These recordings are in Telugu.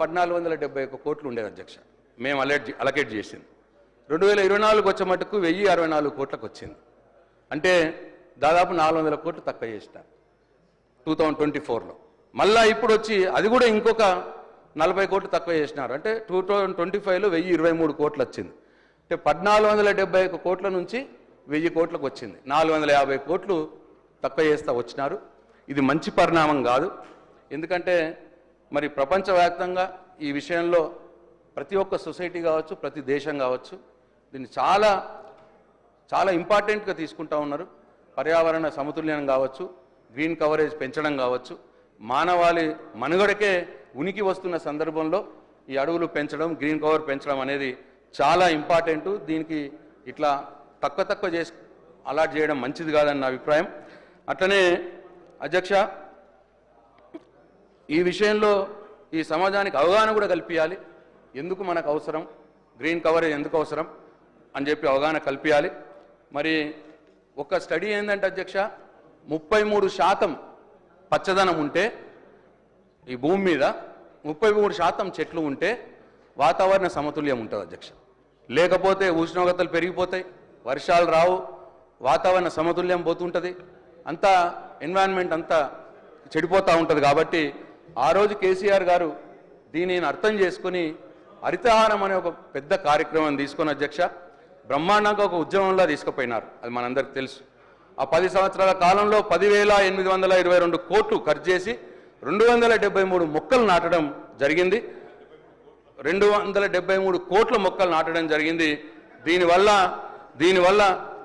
1471 కోట్లు ఉండేది అధ్యక్ష. మేము అలకేట్ చేసింది 2024 వచ్చే మటుకు 1064 కోట్లకు వచ్చింది. అంటే దాదాపు 400 కోట్లు తక్కువ చేసినారు 2024లో. మళ్ళా ఇప్పుడు వచ్చి అది కూడా ఇంకొక 40 కోట్లు తక్కువ చేసినారు. అంటే 2025లో 1023 కోట్లు వచ్చింది. అంటే 1471 కోట్ల నుంచి 1000 కోట్లకు వచ్చింది. 450 కోట్లు తక్కువ చేస్తూ వచ్చినారు. ఇది మంచి పరిణామం కాదు. ఎందుకంటే మరి ప్రపంచవ్యాప్తంగా ఈ విషయంలో ప్రతి ఒక్క సొసైటీ కావచ్చు, ప్రతి దేశం కావచ్చు, దీన్ని చాలా చాలా ఇంపార్టెంట్గా తీసుకుంటా ఉన్నారు. పర్యావరణ సమతుల్యం కావచ్చు, గ్రీన్ కవరేజ్ పెంచడం కావచ్చు, మానవాళి మనుగడకే ఉనికి వస్తున్న సందర్భంలో ఈ అడవులు పెంచడం, గ్రీన్ కవర్ పెంచడం అనేది చాలా ఇంపార్టెంటు. దీనికి ఇట్లా తక్కువ చేసి అలాట్ చేయడం మంచిది కాదని నా అభిప్రాయం. అట్లనే అధ్యక్ష, ఈ విషయంలో ఈ సమాజానికి అవగాహన కూడా కల్పించాలి. ఎందుకు మనకు అవసరం, గ్రీన్ కవరేజ్ ఎందుకు అవసరం అని చెప్పి అవగాహన కల్పించాలి. మరి ఒక స్టడీ ఏంటంటే అధ్యక్ష, 33% పచ్చదనం ఉంటే ఈ భూమి మీద 33% చెట్లు ఉంటే వాతావరణ సమతుల్యం ఉంటుంది అధ్యక్ష. లేకపోతే ఉష్ణోగ్రతలు పెరిగిపోతాయి, వర్షాలు రావు, వాతావరణ సమతుల్యం పోతుంటుంది, అంతా ఎన్వైరన్మెంట్ అంతా చెడిపోతూ ఉంటుంది. కాబట్టి ఆ రోజు కేసీఆర్ గారు దీనిని అర్థం చేసుకుని హరితహారం అనే ఒక పెద్ద కార్యక్రమం తీసుకుని అధ్యక్ష బ్రహ్మాండంగా ఒక ఉద్యమంలో తీసుకుపోయినారు. అది మనందరికీ తెలుసు. ఆ 10 సంవత్సరాల కాలంలో 10,822 కోట్లు ఖర్చు చేసి 273 మొక్కలు నాటడం జరిగింది. 273 కోట్ల మొక్కలు నాటడం జరిగింది. దీనివల్ల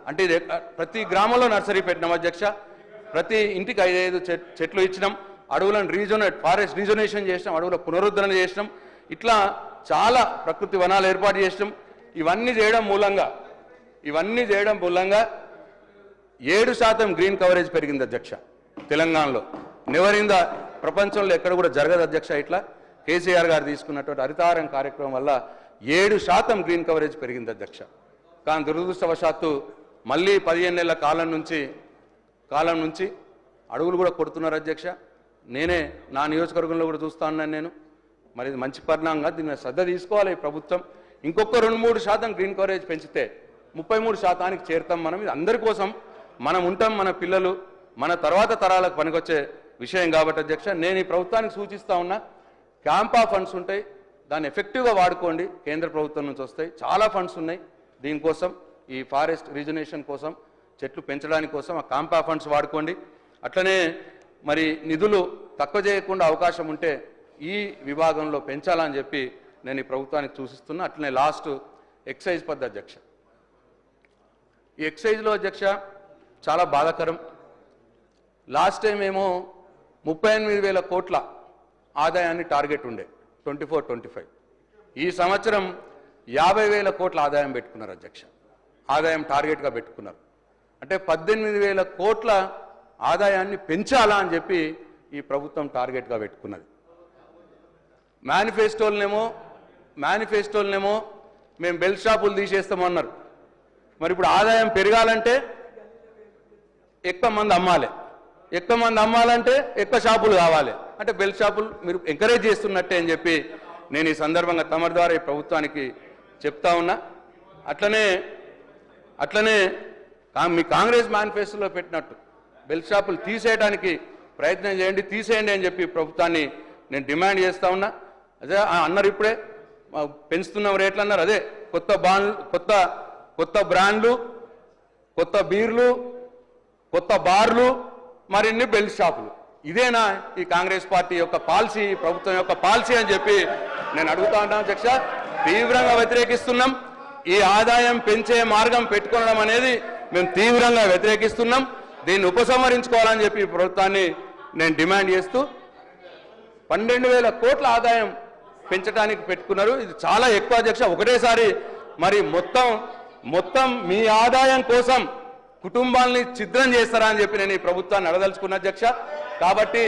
అంటే ఇది ప్రతి గ్రామంలో నర్సరీ పెట్టినాం అధ్యక్ష. ప్రతి ఇంటికి 5 చెట్లు ఇచ్చినాం. అడవులను ఫారెస్ట్ రీజనరేషన్ చేసినాం, అడవుల పునరుద్ధరణ చేసినాం. ఇట్లా చాలా ప్రకృతి వనాలు ఏర్పాటు చేసినాం. ఇవన్నీ చేయడం మూలంగా 7% గ్రీన్ కవరేజ్ పెరిగింది అధ్యక్ష తెలంగాణలో. నెవరింద ప్రపంచంలో ఎక్కడ కూడా జరగదు అధ్యక్ష. ఇట్లా కేసీఆర్ గారు తీసుకున్నటువంటి హరితహారం కార్యక్రమం వల్ల 7% గ్రీన్ కవరేజ్ పెరిగింది అధ్యక్ష. కానీ దురదృష్టవశాత్తు మళ్ళీ 15 నెలల కాలం నుంచి అడవులు కూడా కొడుతున్నారు అధ్యక్ష. నేనే నా నియోజకవర్గంలో కూడా చూస్తా ఉన్నాను నేను. మరి ఇది మంచి పరిణామంగా దీన్ని శ్రద్ధ తీసుకోవాలి ఈ ప్రభుత్వం. ఇంకొక 2-3% గ్రీన్ కవరేజ్ పెంచితే 33%కి చేరుతాం మనం. ఇది అందరి కోసం మనం ఉంటాం, మన పిల్లలు, మన తర్వాత తరాలకు పనికొచ్చే విషయం కాబట్టి అధ్యక్ష నేను ఈ ప్రభుత్వానికి సూచిస్తా ఉన్నా. క్యాంపా ఫండ్స్ ఉంటాయి, దాన్ని ఎఫెక్టివ్గా వాడుకోండి. కేంద్ర ప్రభుత్వం నుంచి వస్తాయి, చాలా ఫండ్స్ ఉన్నాయి దీనికోసం, ఈ ఫారెస్ట్ రీజనరేషన్ కోసం, చెట్లు పెంచడానికి కోసం ఆ క్యాంపా ఫండ్స్ వాడుకోండి. అట్లనే మరి నిధులు తక్కువ చేయకుండా అవకాశం ఉంటే ఈ విభాగంలో పెంచాలని చెప్పి నేను ఈ ప్రభుత్వానికి సూచిస్తున్నా. అట్లనే లాస్ట్ ఎక్సైజ్ పద్ధతి అధ్యక్ష. ఈ ఎక్సైజ్లో అధ్యక్ష చాలా బాధాకరం. లాస్ట్ టైం ఏమో 38,000 కోట్ల ఆదాయాన్ని టార్గెట్ ఉండే 24-25. ఈ సంవత్సరం 50,000 కోట్ల ఆదాయం పెట్టుకున్నారు అధ్యక్ష. ఆదాయం టార్గెట్గా పెట్టుకున్నారు. అంటే 18,000 కోట్ల ఆదాయాన్ని పెంచాలా అని చెప్పి ఈ ప్రభుత్వం టార్గెట్గా పెట్టుకున్నది. మేనిఫెస్టోలనేమో మేము బెల్ట్ షాపులు తీసేస్తామన్నారు. మరి ఇప్పుడు ఆదాయం పెరగాలంటే ఎక్కువ మంది అమ్మాలంటే ఎక్కువ షాపులు కావాలి. అంటే బెల్ట్ షాపులు మీరు ఎంకరేజ్ చేస్తున్నట్టే అని చెప్పి నేను ఈ సందర్భంగా తమరి ద్వారా ఈ ప్రభుత్వానికి చెప్తా ఉన్నా. అట్లనే మీ కాంగ్రెస్ మేనిఫెస్టోలో పెట్టినట్టు బెల్ట్ షాపులు తీసేయడానికి ప్రయత్నం చేయండి, తీసేయండి అని చెప్పి ప్రభుత్వాన్ని నేను డిమాండ్ చేస్తా ఉన్నా. అదే అన్నారు, ఇప్పుడే పెంచుతున్న రేట్లు అన్నారు. అదే కొత్త బ్రాండ్లు, కొత్త బీర్లు, కొత్త బార్లు, మరిన్ని బెల్ట్ షాపులు. ఇదేనా ఈ కాంగ్రెస్ పార్టీ యొక్క పాలసీ, ప్రభుత్వం యొక్క పాలసీ అని చెప్పి నేను అడుగుతా ఉంటాను అధ్యక్ష. తీవ్రంగా వ్యతిరేకిస్తున్నాం. ఈ ఆదాయం పెంచే మార్గం పెట్టుకోవడం అనేది మేము తీవ్రంగా వ్యతిరేకిస్తున్నాం. దీన్ని ఉపసంహరించుకోవాలని చెప్పి ప్రభుత్వాన్ని నేను డిమాండ్ చేస్తూ 12,000 కోట్ల ఆదాయం పెంచడానికి పెట్టుకున్నారు. ఇది చాలా ఎక్కువ అధ్యక్ష. ఒకటేసారి మరి మొత్తం మీ ఆదాయం కోసం కుటుంబాలని ఛిద్రం చేస్తారా అని చెప్పి నేను ఈ ప్రభుత్వాన్ని అడదలుచుకున్న అధ్యక్ష. కాబట్టి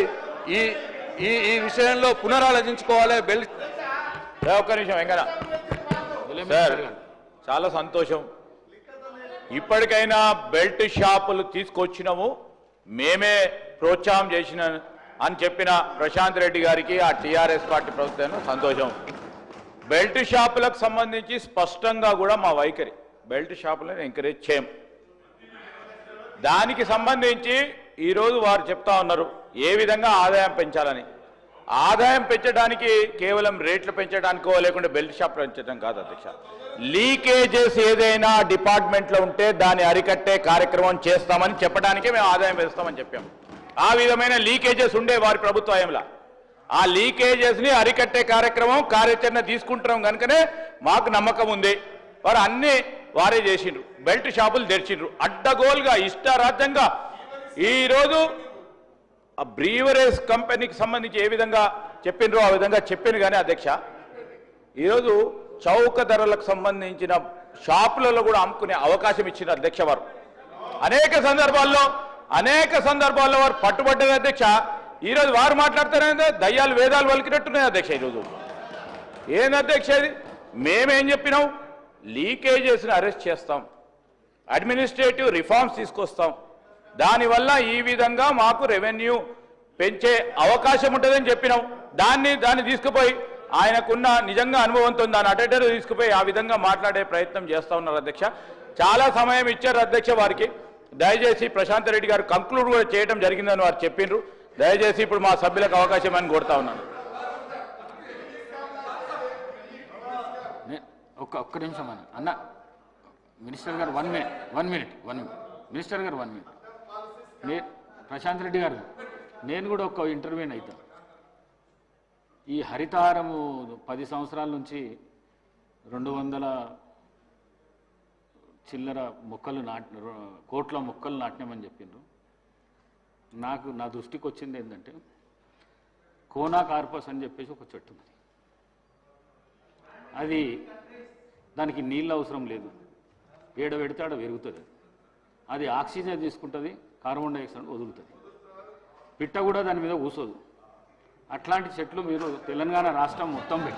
ఈ విషయంలో పునరాలోచించుకోవాలి. ఒక్క నిమిషం వెంకన్న సార్, చాలా సంతోషం. ఇప్పటికైనా బెల్ట్ షాపులు తీసుకొచ్చినాము, మేమే ప్రోత్సాహం అని చెప్పిన ప్రశాంత్ రెడ్డి గారికి ఆ టీఆర్ఎస్ పార్టీ ప్రభుత్వం సంతోషం. బెల్ట్ షాపులకు సంబంధించి స్పష్టంగా కూడా మా వైఖరి, బెల్ట్ షాపులను ఎంకరేజ్ చేయం. దానికి సంబంధించి ఈరోజు వారు చెప్తా ఉన్నారు ఏ విధంగా ఆదాయం పెంచాలని. ఆదాయం పెంచడానికి కేవలం రేట్లు పెంచడానికో లేకుంటే బెల్ట్ షాప్ పెంచడం కాదు అధ్యక్ష. లీకేజెస్ ఏదైనా డిపార్ట్మెంట్లో ఉంటే దాన్ని అరికట్టే కార్యక్రమం చేస్తామని చెప్పడానికే మేము ఆదాయం పెంచుతామని చెప్పాము. ఆ విధమైన లీకేజెస్ ఉండే వారి ప్రభుత్వ హయాంలో ఆ లీకేజెస్ని అరికట్టే కార్యాచరణ తీసుకుంటున్నాం కనుకనే మాకు నమ్మకం ఉంది. వారు అన్ని వారే చేసిండ్రు, బెల్ట్ షాపులు తెరిచిండ్రు అడ్డగోలుగా ఇష్టారాజ్యంగా. ఈరోజు ఆ బ్రీవరేజ్ కంపెనీకి సంబంధించి ఏ విధంగా చెప్పిండ్రో ఆ విధంగా చెప్పిండ్రు. కానీ అధ్యక్ష ఈరోజు చౌక ధరలకు సంబంధించిన షాపులలో కూడా అమ్ముకునే అవకాశం ఇచ్చిన అధ్యక్ష వారు అనేక సందర్భాల్లో వారు పట్టుబడ్డారు అధ్యక్ష. ఈరోజు వారు మాట్లాడతారే దయ్యాలు వేదాలు వలికినట్టున్నాయి అధ్యక్ష. ఈరోజు ఏంది అధ్యక్ష ఇది? మేమేం చెప్పినాం? లీకేజెస్ని అరెస్ట్ చేస్తాం, అడ్మినిస్ట్రేటివ్ రిఫార్మ్స్ తీసుకొస్తాం, దానివల్ల ఈ విధంగా మాకు రెవెన్యూ పెంచే అవకాశం ఉంటుందని చెప్పినాం. దాన్ని తీసుకుపోయి ఆయనకున్న నిజంగా అనుభవంతో దాన్ని అటెండర్ తీసుకుపోయి ఆ విధంగా మాట్లాడే ప్రయత్నం చేస్తూ ఉన్నారు అధ్యక్ష. చాలా సమయం ఇచ్చారు అధ్యక్ష వారికి. దయచేసి ప్రశాంత్ రెడ్డి గారు కంక్లూడ్ కూడా చేయడం జరిగిందని వారు చెప్పిండ్రు. దయచేసి ఇప్పుడు మా సభ్యులకు అవకాశం అని కోరుతా ఉన్నాను. ఒక్క నిమిషం అన్న మినిస్టర్ గారు 1 మినిట్ మినిస్టర్ గారు 1 మినిట్. ప్రశాంత్ రెడ్డి గారు నేను కూడా ఒక ఇంటర్వ్యూని అవుతా. ఈ హరితహారము 10 సంవత్సరాల నుంచి 200 చిల్లర మొక్కలు కోట్ల మొక్కలు నాటినామని చెప్పిండ్రు. నా దృష్టికి వచ్చింది ఏంటంటే కోనా కార్పస్ అని చెప్పేసి ఒక చెట్టు ఉంది. అది దానికి నీళ్ళు అవసరం లేదు, ఏడ పెడితే ఆడ పెరుగుతుంది. అది ఆక్సిజన్ తీసుకుంటుంది, కార్బన్ డైఆక్సైడ్ వదులుతుంది. పిట్ట కూడా దాని మీద కూసోదు. అట్లాంటి చెట్లు మీరు తెలంగాణ రాష్ట్రం మొత్తం పెట్టి